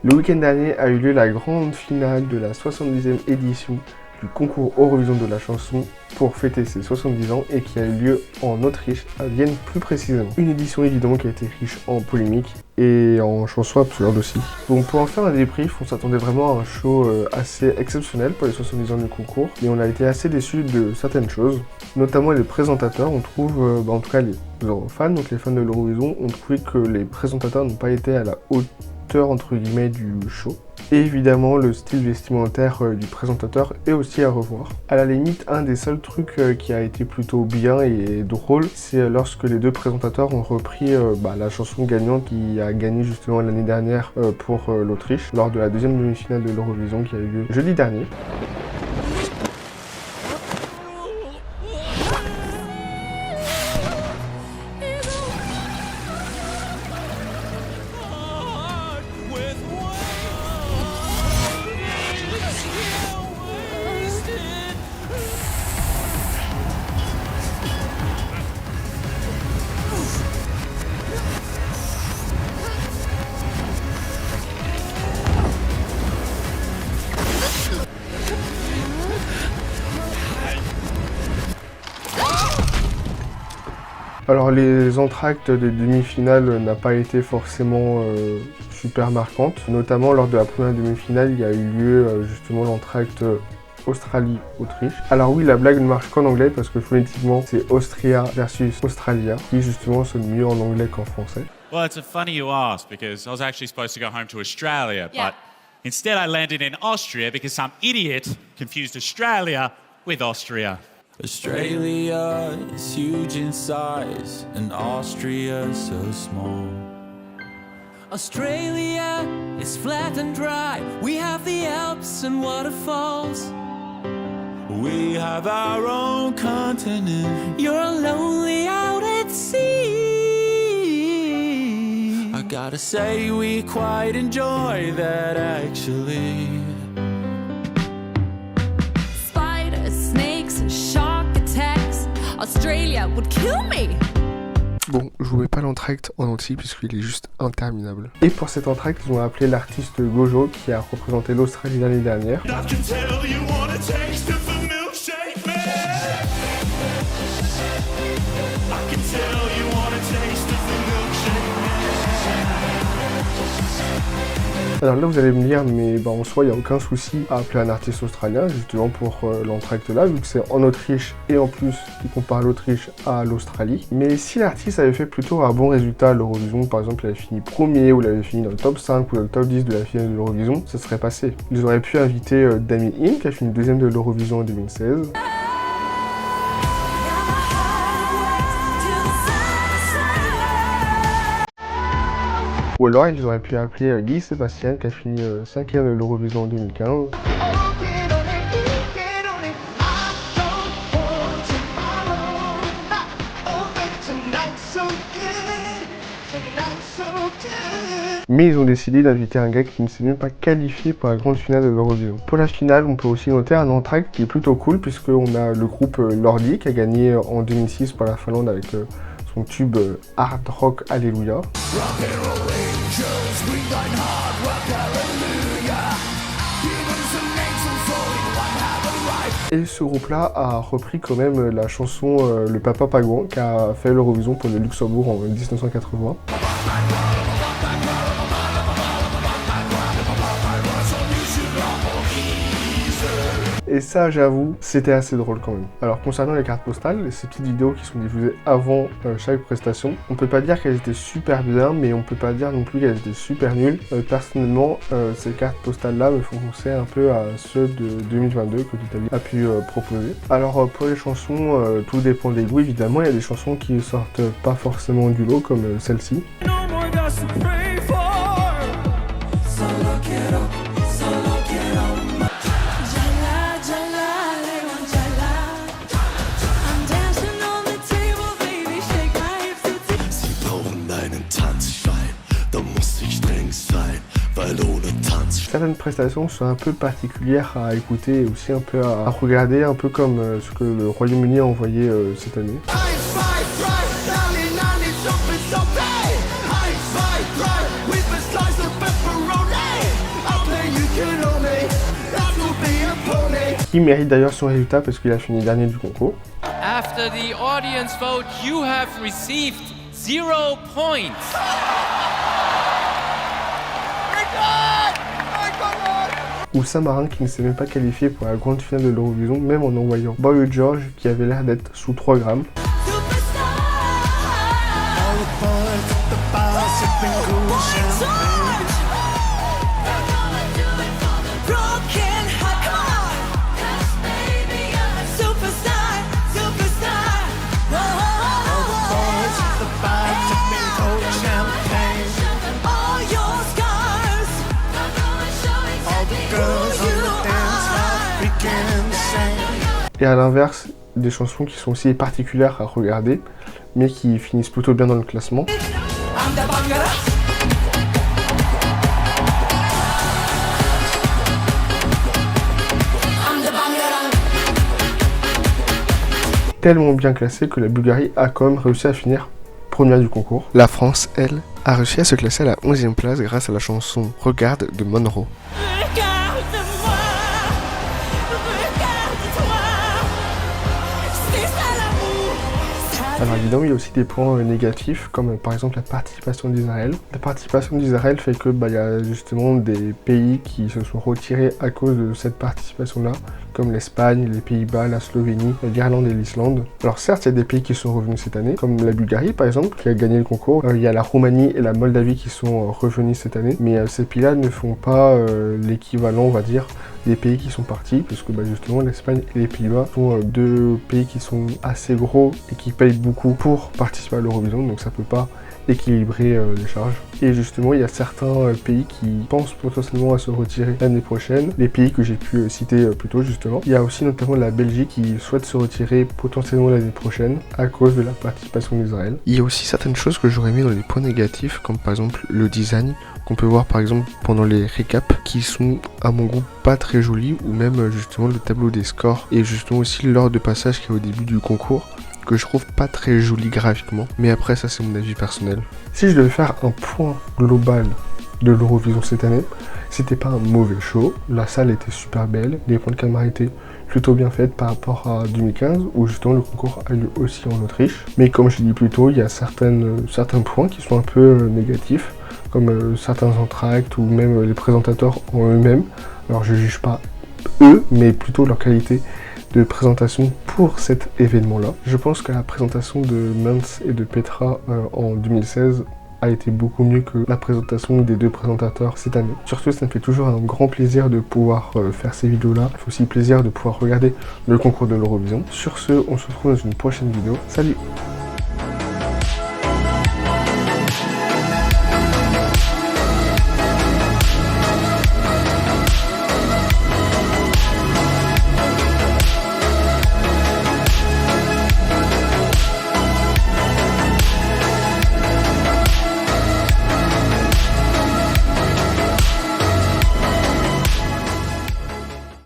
Le week-end dernier a eu lieu la grande finale de la 70e édition du concours Eurovision de la chanson pour fêter ses 70 ans et qui a eu lieu en Autriche, à Vienne plus précisément. Une édition évidemment qui a été riche en polémiques et en chansons absurdes aussi. Donc pour en faire un débrief, on s'attendait vraiment à un show assez exceptionnel pour les 70 ans du concours, mais on a été assez déçus de certaines choses, notamment les présentateurs. On trouve, en tout cas les Eurofans, donc les fans de l'Eurovision, ont trouvé que les présentateurs n'ont pas été à la hauteur entre guillemets du show. Et évidemment, le style vestimentaire du présentateur est aussi à revoir. À la limite, un des seuls trucs qui a été plutôt bien et drôle, c'est lorsque les deux présentateurs ont repris la chanson gagnante qui a gagné justement l'année dernière pour l'Autriche, lors de la deuxième demi-finale de l'Eurovision qui a eu lieu jeudi dernier. Alors les entr'actes des demi-finales n'ont pas été forcément super marquantes, notamment lors de la première demi-finale, il y a eu lieu justement l'entr'acte Australie-Autriche. Alors oui, la blague ne marche qu'en anglais parce que phonétiquement c'est Austria versus Australia, qui justement sonne mieux en anglais qu'en français. Well, it's funny you ask because I was actually supposed to go home to Australia, but instead I landed in Austria because some idiot confused Australia with Austria. Australia is huge in size and Austria so small. Australia is flat and dry. We have the Alps and waterfalls. We have our own continent. You're lonely out at sea. I gotta say we quite enjoy that actually. Australia would kill me. Bon, je vous mets pas l'entracte en entier puisqu'il est juste interminable. Et pour cet entracte, ils ont appelé l'artiste Gojo qui a représenté l'Australie l'année dernière. Alors là vous allez me dire, mais en soi il n'y a aucun souci à appeler un artiste australien justement pour l'entracte là, vu que c'est en Autriche et en plus il compare l'Autriche à l'Australie. Mais si l'artiste avait fait plutôt un bon résultat à l'Eurovision, par exemple il avait fini premier ou il avait fini dans le top 5 ou dans le top 10 de la finale de l'Eurovision, ça serait passé. Ils auraient pu inviter Dami Im qui a fini deuxième de l'Eurovision en 2016. Ou alors ils auraient pu appeler Guy Sébastien qui a fini 5e de l'Eurovision en 2015. Mais ils ont décidé d'inviter un gars qui ne s'est même pas qualifié pour la grande finale de l'Eurovision. Pour la finale, on peut aussi noter un entracte qui est plutôt cool puisqu'on a le groupe Lordi qui a gagné en 2006 pour la Finlande avec son tube Hard Rock Alléluia. Et ce groupe-là a repris quand même la chanson Le Papa Pagouin qui a fait l'Eurovision pour le Luxembourg en 1980. Et ça, j'avoue, c'était assez drôle quand même. Alors concernant les cartes postales, ces petites vidéos qui sont diffusées avant chaque prestation, on peut pas dire qu'elles étaient super bien, mais on peut pas dire non plus qu'elles étaient super nulles. Personnellement, ces cartes postales-là me font penser un peu à ceux de 2022 que l'Italie a pu proposer. Alors pour les chansons, tout dépend des goûts évidemment. Il y a des chansons qui sortent pas forcément du lot comme celle-ci. Certaines prestations sont un peu particulières à écouter et aussi un peu à regarder, un peu comme ce que le Royaume-Uni a envoyé cette année. qui mérite d'ailleurs son résultat parce qu'il a fini dernier du concours. After the audience vote, you have received 0 points. Ou Saint-Marin qui ne s'est même pas qualifié pour la grande finale de l'Eurovision, même en envoyant Boy George qui avait l'air d'être sous 3 grammes. Et à l'inverse, des chansons qui sont aussi particulières à regarder, mais qui finissent plutôt bien dans le classement. Tellement bien classé que la Bulgarie a quand même réussi à finir première du concours. La France, elle, a réussi à se classer à la 11e place grâce à la chanson Regarde de Monroe. Alors évidemment, il y a aussi des points négatifs, comme par exemple la participation d'Israël. La participation d'Israël fait que il y a justement des pays qui se sont retirés à cause de cette participation-là, comme l'Espagne, les Pays-Bas, la Slovénie, l'Irlande et l'Islande. Alors certes, il y a des pays qui sont revenus cette année, comme la Bulgarie par exemple, qui a gagné le concours. Il y a la Roumanie et la Moldavie qui sont revenus cette année, mais ces pays-là ne font pas l'équivalent, on va dire, des pays qui sont partis, puisque justement l'Espagne et les Pays-Bas sont deux pays qui sont assez gros et qui payent beaucoup pour participer à l'Eurovision, donc ça peut pas équilibrer les charges. Et justement, il y a certains pays qui pensent potentiellement à se retirer l'année prochaine, les pays que j'ai pu citer plus tôt justement. Il y a aussi notamment la Belgique qui souhaite se retirer potentiellement l'année prochaine à cause de la participation d'Israël. Il y a aussi certaines choses que j'aurais mis dans les points négatifs, comme par exemple le design, qu'on peut voir par exemple pendant les récaps, qui sont à mon goût pas très jolis, ou même justement le tableau des scores, et justement aussi l'ordre de passage qu'il y a au début du concours, que je trouve pas très joli graphiquement, mais après ça c'est mon avis personnel. Si je devais faire un point global de l'Eurovision cette année, c'était pas un mauvais show, la salle était super belle, les points de caméra étaient plutôt bien faites par rapport à 2015 où justement le concours a lieu aussi en Autriche, mais comme je l'ai dit plus tôt, il y a certains points qui sont un peu négatifs, comme certains entractes ou même les présentateurs en eux-mêmes. Alors je juge pas eux, mais plutôt leur qualité de présentation pour cet événement-là. Je pense que la présentation de Mens et de Petra en 2016 a été beaucoup mieux que la présentation des deux présentateurs cette année. Surtout, ça me fait toujours un grand plaisir de pouvoir faire ces vidéos-là. Ça fait aussi plaisir de pouvoir regarder le concours de l'Eurovision. Sur ce, on se retrouve dans une prochaine vidéo. Salut!